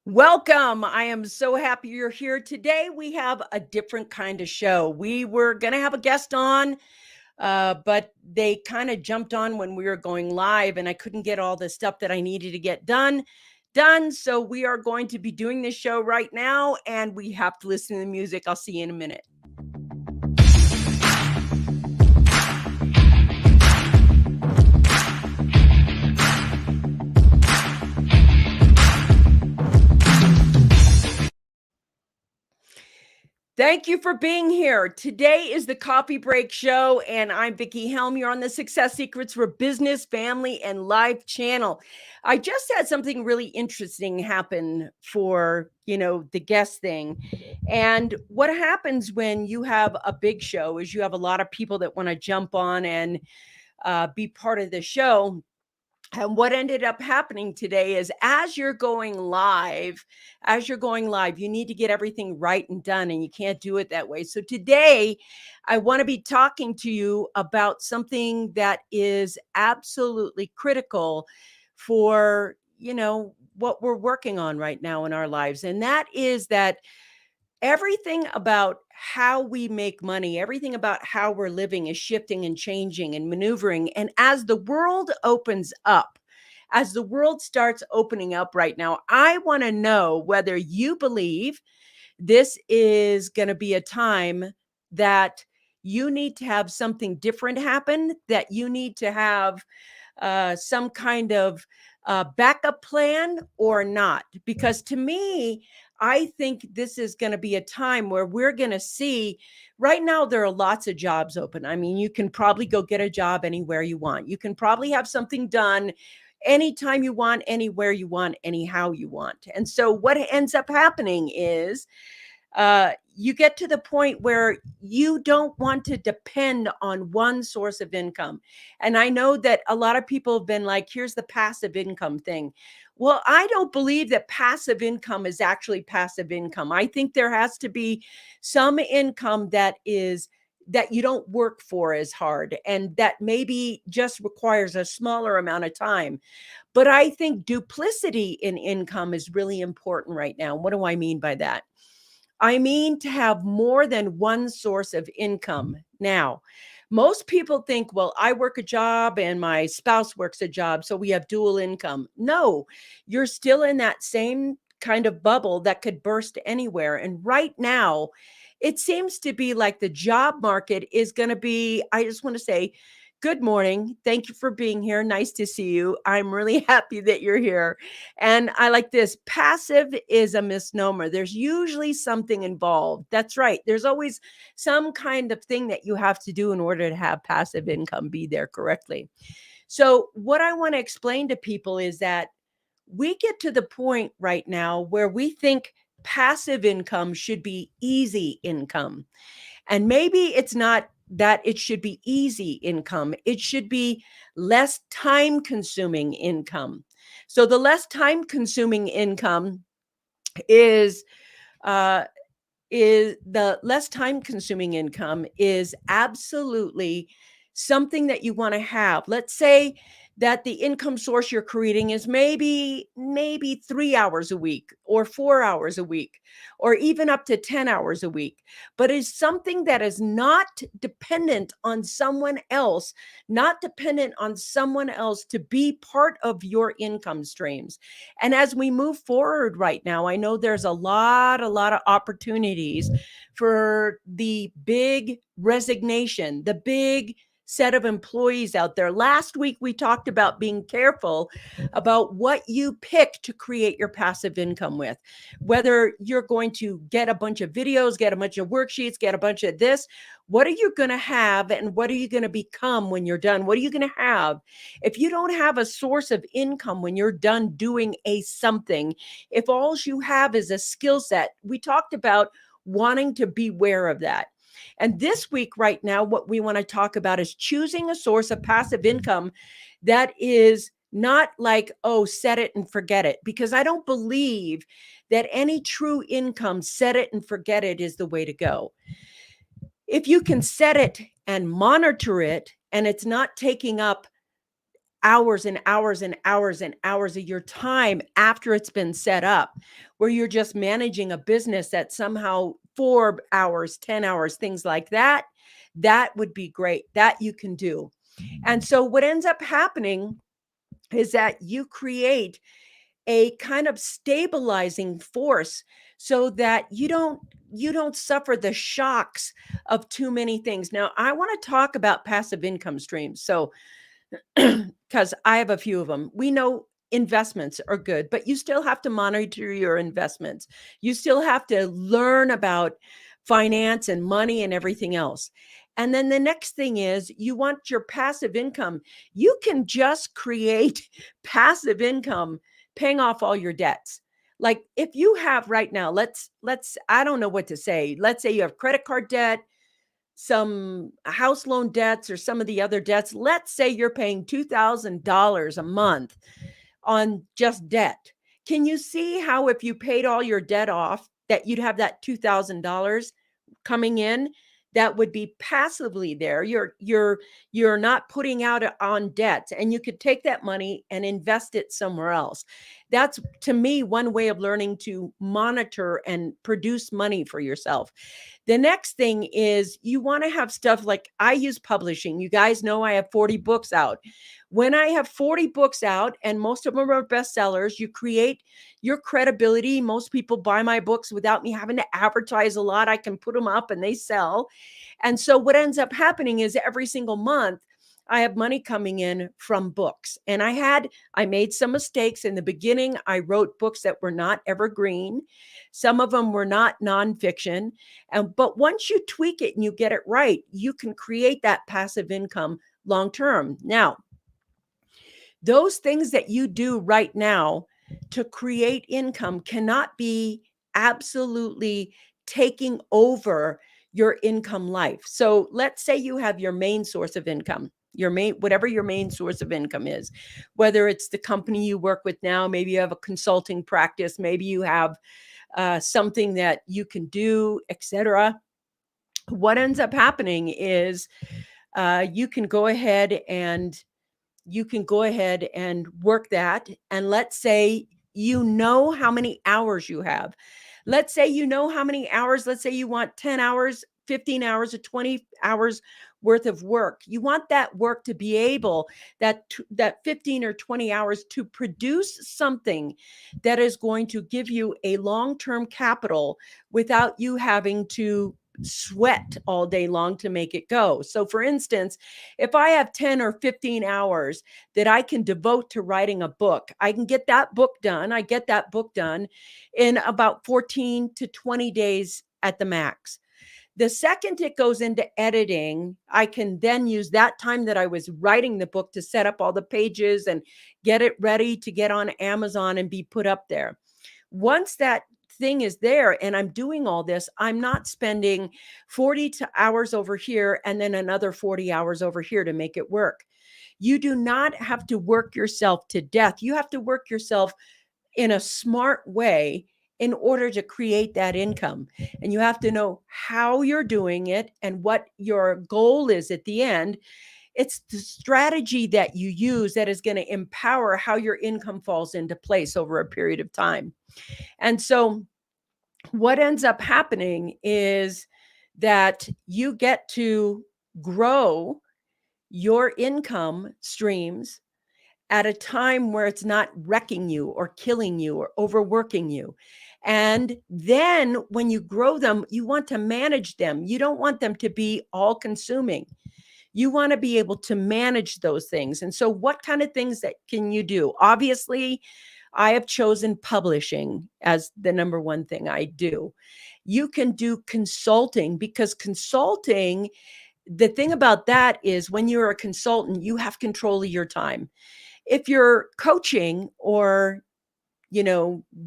Welcome. I am so happy you're here. Today we have a different kind of show. We were going to have a guest on, but they kind of jumped on when we were going live and I couldn't get all the stuff that I needed to get done. So we are going to be doing this show right now and we have to listen to the music. I'll see you in a minute. Thank you for being here. Today is the Coffee Break Show, and I'm Vickie Helm. You're on the Success Secrets for Business, Family, and Life channel. I just had something really interesting happen for, the guest thing. And what happens when you have a big show is you have a lot of people that want to jump on and be part of the show. And what ended up happening today is as you're going live, you need to get everything right and done, and you can't do it that way. So today, I want to be talking to you about something that is absolutely critical for, what we're working on right now in our lives. And that is that everything about how we make money, everything about how we're living is shifting and changing and maneuvering. And as the world opens up, as the world starts opening up right now, I want to know whether you believe this is going to be a time that you need to have something different happen, that you need to have some kind of backup plan or not. Because to me, I think this is going to be a time where we're going to see right now, there are lots of jobs open. I mean, you can probably go get a job anywhere you want. You can probably have something done anytime you want, anywhere you want, anyhow you want. And so what ends up happening is you get to the point where you don't want to depend on one source of income. And I know that a lot of people have been like, here's the passive income thing. Well, I don't believe that passive income is actually passive income. I think there has to be some income that you don't work for as hard and that maybe just requires a smaller amount of time. But I think duplicity in income is really important right now. What do I mean by that? I mean to have more than one source of income. Now, most people think, well, I work a job and my spouse works a job, so we have dual income. No, you're still in that same kind of bubble that could burst anywhere. And right now, it seems to be like the job market is going to be, I just want to say, good morning. Thank you for being here. Nice to see you. I'm really happy that you're here. And I like this. Passive is a misnomer. There's usually something involved. That's right. There's always some kind of thing that you have to do in order to have passive income be there correctly. So, what I want to explain to people is that we get to the point right now where we think passive income should be easy income. And maybe it's not that it should be easy income. It should be less time consuming income. So the less time consuming income is the less time consuming income is absolutely something that you want to have. Let's say that the income source you're creating is maybe 3 hours a week or 4 hours a week or even up to 10 hours a week, but is something that is not dependent on someone else, to be part of your income streams. And as we move forward right now, I know there's a lot of opportunities for the big resignation, the big set of employees out there. Last week, we talked about being careful about what you pick to create your passive income with, whether you're going to get a bunch of videos, get a bunch of worksheets, get a bunch of this. What are you going to have and what are you going to become when you're done? What are you going to have? If you don't have a source of income when you're done doing something, if all you have is a skill set, we talked about wanting to beware of that. And this week, right now, what we want to talk about is choosing a source of passive income that is not like, oh, set it and forget it, because I don't believe that any true income, set it and forget it, is the way to go. If you can set it and monitor it and it's not taking up hours and hours and hours and hours of your time after it's been set up, where you're just managing a business that somehow 4 hours, 10 hours, things like that, that would be great. That you can do. And so what ends up happening is that you create a kind of stabilizing force so that you don't suffer the shocks of too many things. Now, I want to talk about passive income streams. So, because I have a few of them. We know investments are good, but you still have to monitor your investments. You still have to learn about finance and money and everything else. And then the next thing is you want your passive income. You can just create passive income paying off all your debts. Like if you have right now, let's I don't know what to say. Let's say you have credit card debt, some house loan debts, or some of the other debts. Let's say you're paying $2,000 a month on just debt. Can you see how if you paid all your debt off, that you'd have that $2,000 coming in that would be passively there? You're not putting out on debts, and you could take that money and invest it somewhere else. That's, to me, one way of learning to monitor and produce money for yourself. The next thing is you want to have stuff like I use publishing. You guys know I have 40 books out. When I have 40 books out and most of them are bestsellers, you create your credibility. Most people buy my books without me having to advertise a lot. I can put them up and they sell. And so what ends up happening is every single month, I have money coming in from books. And I made some mistakes in the beginning. I wrote books that were not evergreen. Some of them were not nonfiction. But once you tweak it and you get it right, you can create that passive income long term. Now, those things that you do right now to create income cannot be absolutely taking over your income life. So let's say you have your main source of income, whatever your main source of income is, whether it's the company you work with now, maybe you have a consulting practice, maybe you have something that you can do, etc. What ends up happening is you can go ahead and work that. And let's say you know how many hours you have. Let's say you know how many hours. Let's say you want 10 hours, 15 hours, or 20 hours worth of work. You want that work to be able, that 15 or 20 hours, to produce something that is going to give you a long-term capital without you having to sweat all day long to make it go. So for instance, if I have 10 or 15 hours that I can devote to writing a book, I can get that book done. I get that book done in about 14 to 20 days at the max. The second it goes into editing, I can then use that time that I was writing the book to set up all the pages and get it ready to get on Amazon and be put up there. Once that thing is there and I'm doing all this, I'm not spending 40 hours over here and then another 40 hours over here to make it work. You do not have to work yourself to death. You have to work yourself in a smart way in order to create that income. And you have to know how you're doing it and what your goal is at the end. It's the strategy that you use that is going to empower how your income falls into place over a period of time. And so what ends up happening is that you get to grow your income streams at a time where it's not wrecking you or killing you or overworking you. And then when you grow them, you want to manage them. You don't want them to be all consuming. You want to be able to manage those things. And so what kind of things that can you do? Obviously, I have chosen publishing as the number one thing I do. You can do consulting, because consulting, the thing about that is when you're a consultant, you have control of your time. If you're coaching or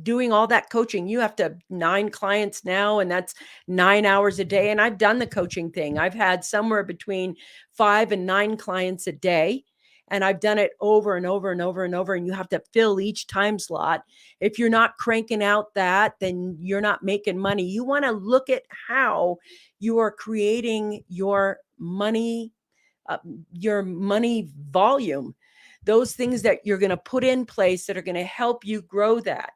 doing all that coaching, you have to have 9 clients now, and that's 9 hours a day. And I've done the coaching thing. I've had somewhere between 5 and 9 clients a day. And I've done it over and over and over and over. And you have to fill each time slot. If you're not cranking out that, then you're not making money. You want to look at how you are creating your money volume. those things that you're going to put in place that are going to help you grow that.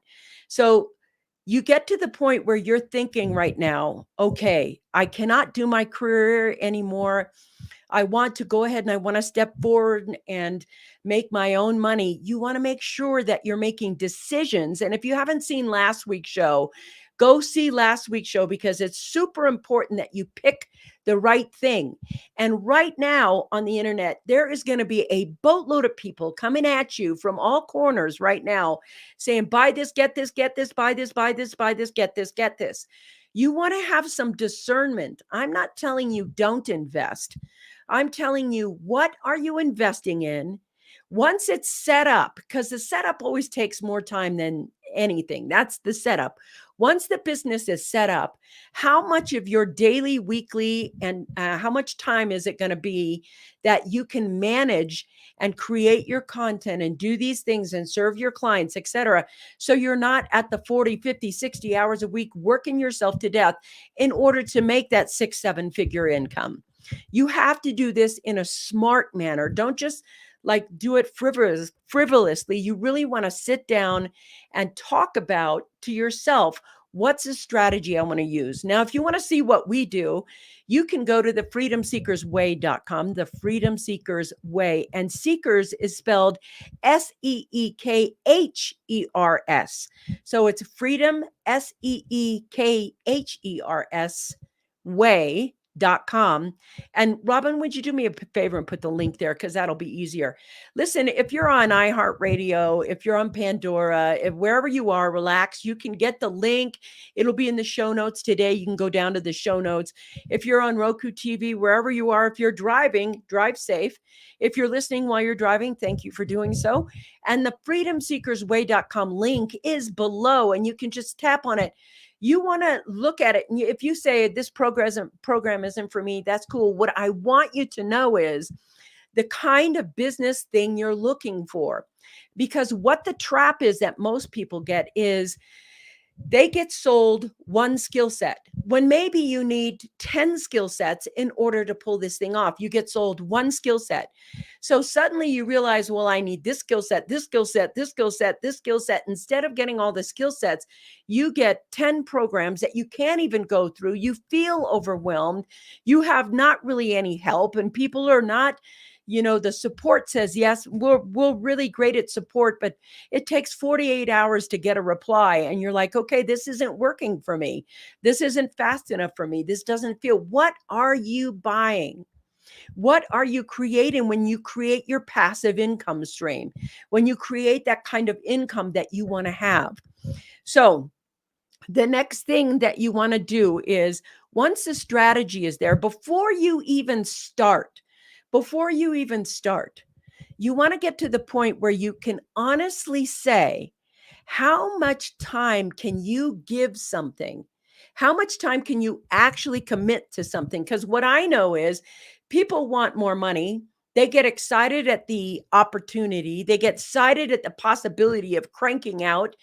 So you get to the point where you're thinking right now, okay, I cannot do my career anymore. I want to go ahead and I want to step forward and make my own money. You want to make sure that you're making decisions. And if you haven't seen last week's show, go see last week's show, because it's super important that you pick the right thing. And right now on the internet, there is going to be a boatload of people coming at you from all corners right now saying, buy this, get this, buy this, buy this, buy this, get this, get this. You want to have some discernment. I'm not telling you don't invest. I'm telling you, what are you investing in? Once it's set up, because the setup always takes more time than anything. That's the setup. Once the business is set up, how much of your daily, weekly, and how much time is it going to be that you can manage and create your content and do these things and serve your clients, etc. So you're not at the 40, 50, 60 hours a week working yourself to death in order to make that 6-7 figure income. You have to do this in a smart manner. Don't just like do it frivolously. You really want to sit down and talk about to yourself, what's a strategy I want to use? Now, if you want to see what we do, you can go to thefreedomseekersway.com, the Freedom Seekers Way. And seekers is spelled Seekhers. So it's freedom, Seekhers way.com. And Robin, would you do me a favor and put the link there, because that'll be easier. Listen, if you're on iHeartRadio, if you're on Pandora, if wherever you are, relax. You can get the link. It'll be in the show notes today. You can go down to the show notes. If you're on Roku TV, wherever you are, if you're driving, drive safe. If you're listening while you're driving, thank you for doing so. And the freedomseekersway.com link is below, and you can just tap on it. You want to look at it. And if you say this program isn't for me, that's cool. What I want you to know is the kind of business thing you're looking for. Because what the trap is that most people get is they get sold one skill set when maybe you need 10 skill sets in order to pull this thing off. You get sold one skill set. So suddenly you realize, well, I need this skill set, this skill set, this skill set, this skill set. Instead of getting all the skill sets, you get 10 programs that you can't even go through. You feel overwhelmed. You have not really any help, and people are not, the support says, yes, we're really great at support, but it takes 48 hours to get a reply. And you're like, okay, this isn't working for me. This isn't fast enough for me. This doesn't feel. What are you buying? What are you creating when you create your passive income stream? When you create that kind of income that you want to have? So the next thing that you want to do is, once the strategy is there, before you even start, you want to get to the point where you can honestly say, how much time can you give something? How much time can you actually commit to something? Because what I know is people want more money. They get excited at the opportunity. They get excited at the possibility of cranking out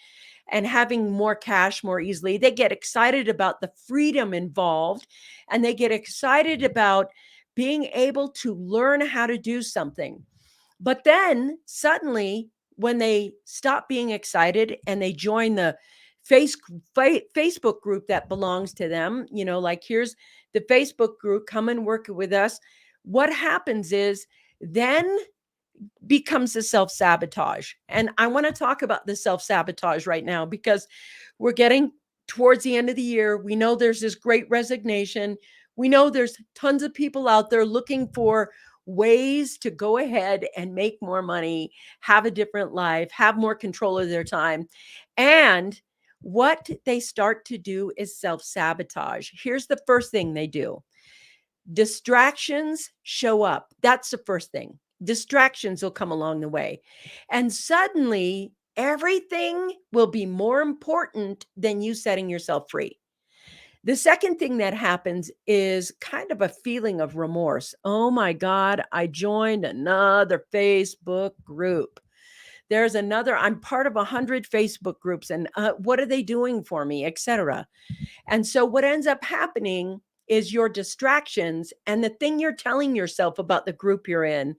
and having more cash more easily. They get excited about the freedom involved, and they get excited about being able to learn how to do something. But then suddenly, when they stop being excited and they join the Facebook group that belongs to them, like, here's the Facebook group, come and work with us. What happens is then becomes the self-sabotage. And I want to talk about the self-sabotage right now, because we're getting towards the end of the year. We know there's this great resignation. We know there's tons of people out there looking for ways to go ahead and make more money, have a different life, have more control of their time. And what they start to do is self-sabotage. Here's the first thing they do. Distractions show up. That's the first thing. Distractions will come along the way. And suddenly everything will be more important than you setting yourself free. The second thing that happens is kind of a feeling of remorse. Oh my God, I joined another Facebook group. I'm part of 100 Facebook groups, and what are they doing for me, etc. And so what ends up happening is your distractions and the thing you're telling yourself about the group you're in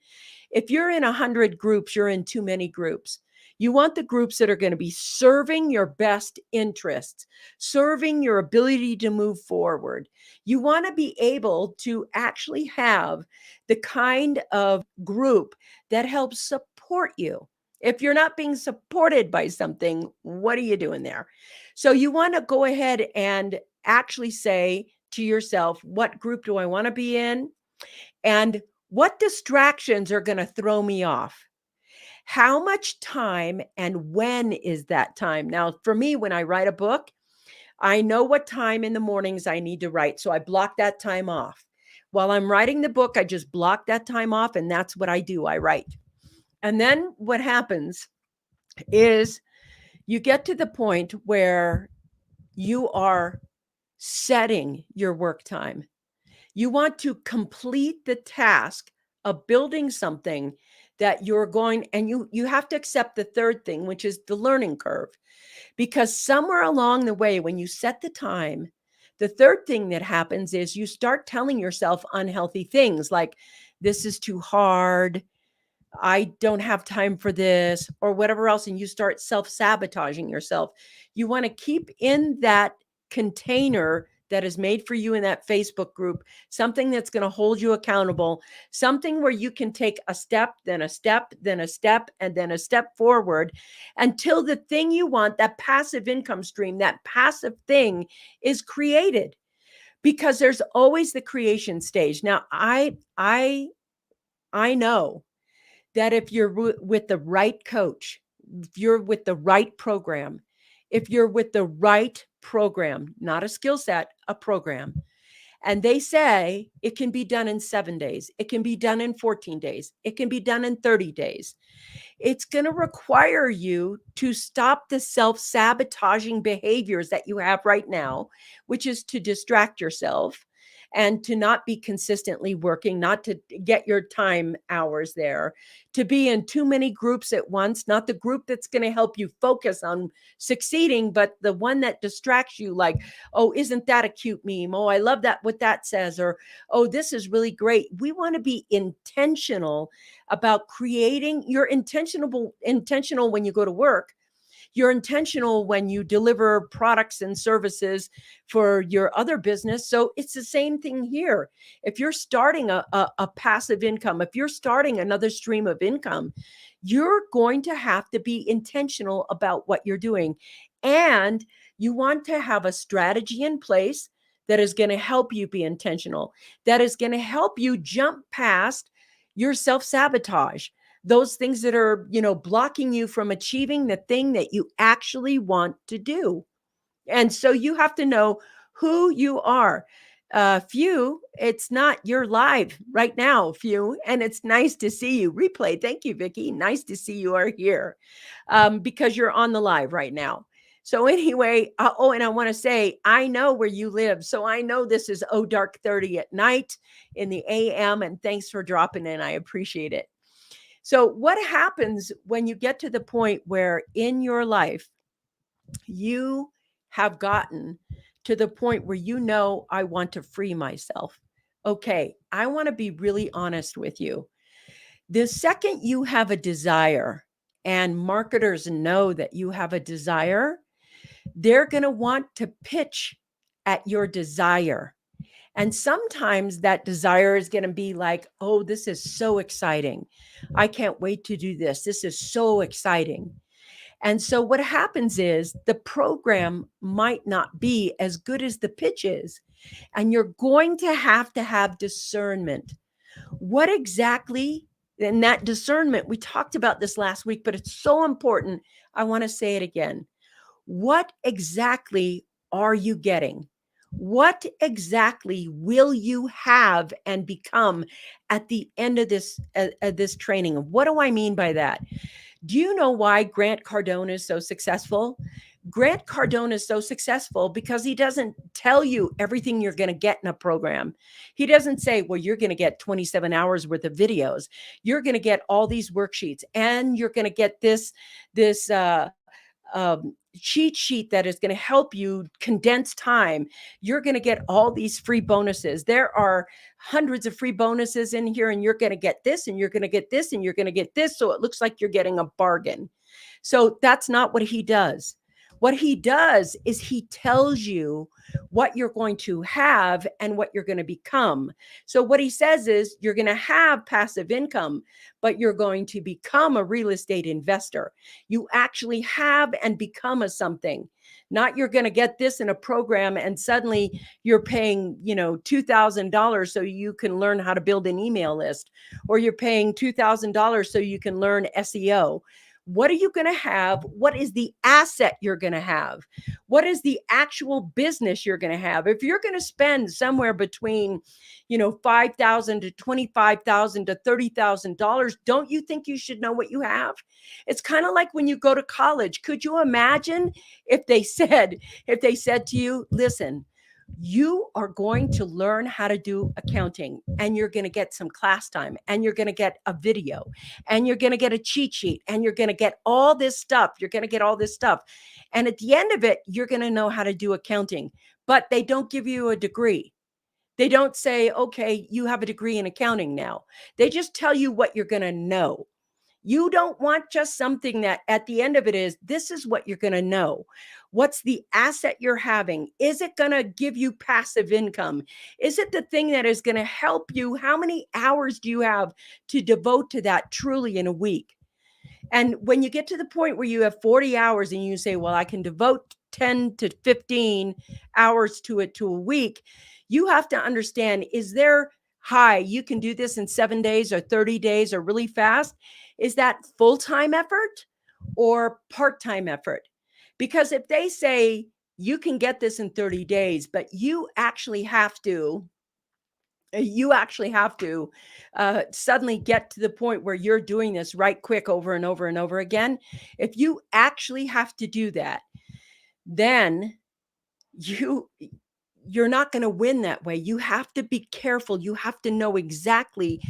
If you're in 100 groups, you're in too many groups. You want the groups that are going to be serving your best interests, serving your ability to move forward. You want to be able to actually have the kind of group that helps support you. If you're not being supported by something, what are you doing there? So you want to go ahead and actually say to yourself, what group do I want to be in? And what distractions are going to throw me off? How much time and when is that time? Now, for me, when I write a book, I know what time in the mornings I need to write. So I block that time off. While I'm writing the book, I just block that time off, and that's what I do. I write. And then what happens is you get to the point where you are setting your work time. You want to complete the task of building something that you're going, and you have to accept the third thing, which is the learning curve. Because somewhere along the way, when you set the time, the third thing that happens is you start telling yourself unhealthy things like, this is too hard, I don't have time for this, or whatever else, and you start self-sabotaging yourself. You want to keep in that container that is made for you in that Facebook group, something that's going to hold you accountable, something where you can take a step, then a step, then a step, and then a step forward until the thing you want, that passive income stream, that passive thing is created. Because there's always the creation stage. Now, I know that if you're with the right coach, if you're with the right program, if you're with the right program, not a skill set, a program, and they say it can be done in 7 days, it can be done in 14 days, it can be done in 30 days. It's going to require you to stop the self-sabotaging behaviors that you have right now, which is to distract yourself and to not be consistently working, not to get your time hours there, to be in too many groups at once, not the group that's going to help you focus on succeeding, but the one that distracts you, like, oh, isn't that a cute meme? Oh, I love that, what that says, or, oh, this is really great. We want to be intentional about creating. You're intentional when you go to work. You're intentional when you deliver products and services for your other business. So it's the same thing here. If you're starting a passive income, if you're starting another stream of income, you're going to have to be intentional about what you're doing. And you want to have a strategy in place that is going to help you be intentional, that is going to help you jump past your self-sabotage, those things that are, blocking you from achieving the thing that you actually want to do. And so you have to know who you are. Few, it's not, you're live right now, Few, and it's nice to see you. Replay. Thank you, Vickie. Nice to see you are here because you're on the live right now. So anyway, and I want to say, I know where you live. So I know this is dark 30 at night in the AM, and thanks for dropping in. I appreciate it. So what happens when you get to the point where in your life you have gotten to the point where I want to free myself? Okay, I want to be really honest with you. The second you have a desire, and marketers know that you have a desire, they're going to want to pitch at your desire. And sometimes that desire is going to be like, oh, this is so exciting. I can't wait to do this. This is so exciting. And so what happens is the program might not be as good as the pitch is. And you're going to have discernment. What exactly, and that discernment, we talked about this last week, but it's so important. I want to say it again. What exactly are you getting? What exactly will you have and become at the end of this training? What do I mean by that? Do you know why Grant Cardone is so successful? Grant Cardone is so successful because he doesn't tell you everything you're going to get in a program. He doesn't say, well, you're going to get 27 hours worth of videos. You're going to get all these worksheets, and you're going to get this cheat sheet that is going to help you condense time. You're going to get all these free bonuses. There are hundreds of free bonuses in here, and you're going to get this, and you're going to get this, and you're going to get this. So it looks like you're getting a bargain. So that's not what he does. What he does is he tells you what you're going to have and what you're going to become. So what he says is you're going to have passive income, but you're going to become a real estate investor. You actually have and become a something. Not you're going to get this in a program and suddenly you're paying, $2,000 so you can learn how to build an email list, or you're paying $2,000 so you can learn SEO. What are you going to have? What is the asset you're going to have? What is the actual business you're going to have? If you're going to spend somewhere between, $5,000 to $25,000 to $30,000, don't you think you should know what you have? It's kind of like when you go to college. Could you imagine if they said to you, listen, you are going to learn how to do accounting, and you're going to get some class time, and you're going to get a video, and you're going to get a cheat sheet, and you're going to get all this stuff. You're going to get all this stuff. And at the end of it, you're going to know how to do accounting, but they don't give you a degree. They don't say, okay, you have a degree in accounting now. They just tell you what you're going to know. You don't want just something that at the end of it is, this is what you're going to know. What's the asset you're having? Is it going to give you passive income? Is it the thing that is going to help you? How many hours do you have to devote to that truly in a week? And when you get to the point where you have 40 hours and you say, well, I can devote 10 to 15 hours to it to a week, you have to understand, is there you can do this in 7 days or 30 days or really fast? Is that full-time effort or part-time effort? Because if they say you can get this in 30 days, but you actually have to suddenly get to the point where you're doing this right quick over and over and over again. If you actually have to do that, then you're not going to win that way. You have to be careful. You have to know exactly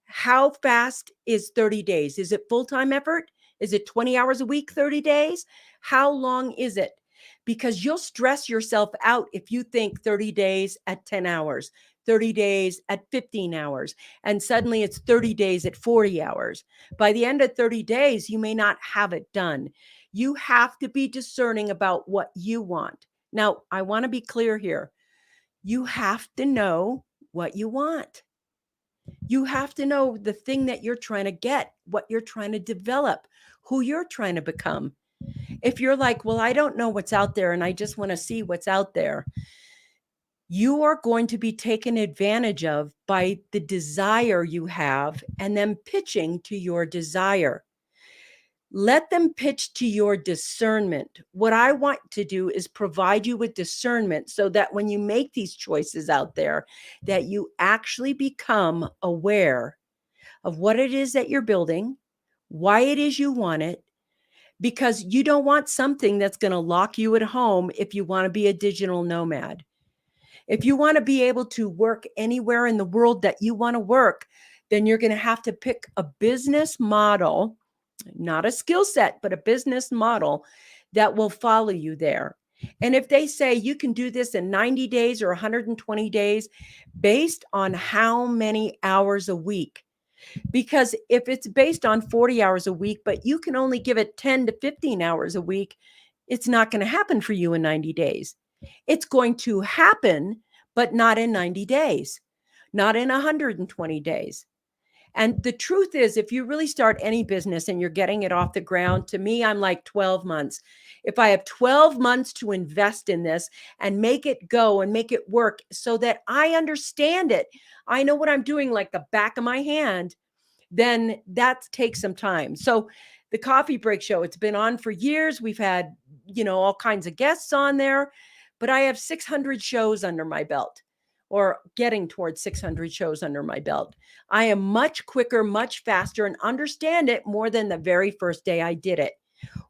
how fast is 30 days. Is it full-time effort? Is it 20 hours a week, 30 days? How long is it? Because you'll stress yourself out if you think 30 days at 10 hours, 30 days at 15 hours, and suddenly it's 30 days at 40 hours. By the end of 30 days, you may not have it done. You have to be discerning about what you want. Now, I want to be clear here. You have to know what you want. You have to know the thing that you're trying to get, what you're trying to develop, who you're trying to become. If you're like, well, I don't know what's out there and I just want to see what's out there, you are going to be taken advantage of by the desire you have and them pitching to your desire. Let them pitch to your discernment. What I want to do is provide you with discernment so that when you make these choices out there, that you actually become aware of what it is that you're building, why it is you want it, because you don't want something that's going to lock you at home if you want to be a digital nomad. If you want to be able to work anywhere in the world that you want to work, then you're going to have to pick a business model, not a skill set, but a business model that will follow you there. And if they say you can do this in 90 days or 120 days, based on how many hours a week, because if it's based on 40 hours a week, but you can only give it 10 to 15 hours a week, it's not going to happen for you in 90 days. It's going to happen, but not in 90 days, not in 120 days. And the truth is, if you really start any business and you're getting it off the ground, to me, I'm like 12 months. If I have 12 months to invest in this and make it go and make it work so that I understand it, I know what I'm doing like the back of my hand, then that takes some time. So the Coffee Break Show, it's been on for years. We've had, all kinds of guests on there, but I have 600 shows under my belt, or getting towards 600 shows under my belt. I am much quicker, much faster, and understand it more than the very first day I did it,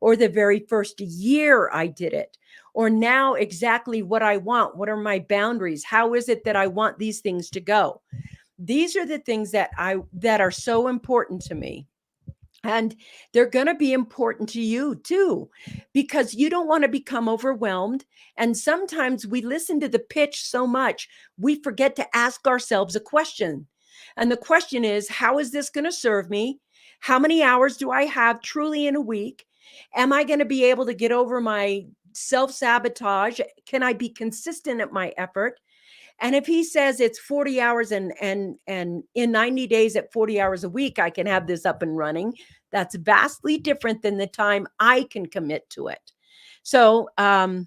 or the very first year I did it, or now exactly what I want. What are my boundaries? How is it that I want these things to go? These are the things that are so important to me. And they're going to be important to you too, because you don't want to become overwhelmed. And sometimes we listen to the pitch so much, we forget to ask ourselves a question. And the question is, how is this going to serve me? How many hours do I have truly in a week? Am I going to be able to get over my self sabotage? Can I be consistent at my effort? And if he says it's 40 hours and in 90 days at 40 hours a week, I can have this up and running, that's vastly different than the time I can commit to it. So, like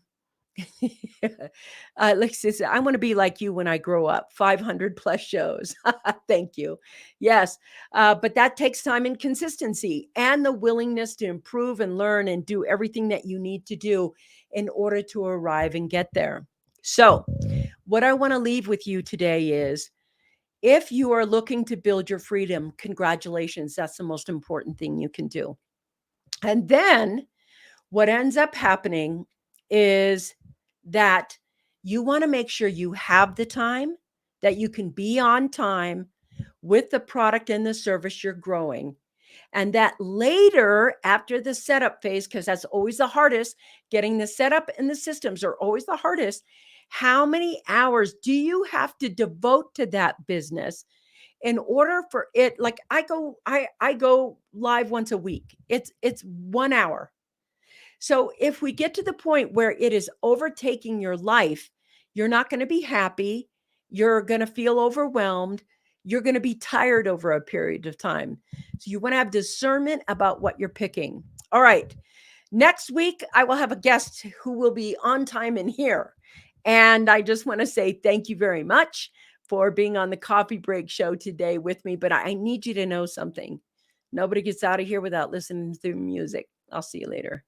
I said, I want to be like you when I grow up, 500 plus shows. Thank you. Yes. But that takes time and consistency and the willingness to improve and learn and do everything that you need to do in order to arrive and get there. So, what I want to leave with you today is, if you are looking to build your freedom, congratulations. That's the most important thing you can do. And then what ends up happening is that you want to make sure you have the time, that you can be on time with the product and the service you're growing. And that later, after the setup phase, because that's always the hardest, getting the setup and the systems are always the hardest. How many hours do you have to devote to that business in order for it? Like I go live once a week. It's 1 hour. So if we get to the point where it is overtaking your life, you're not going to be happy. You're going to feel overwhelmed. You're going to be tired over a period of time. So you want to have discernment about what you're picking. All right. Next week, I will have a guest who will be on time in here. And I just want to say thank you very much for being on the Coffee Break Show today with me. But I need you to know something. Nobody gets out of here without listening to music. I'll see you later.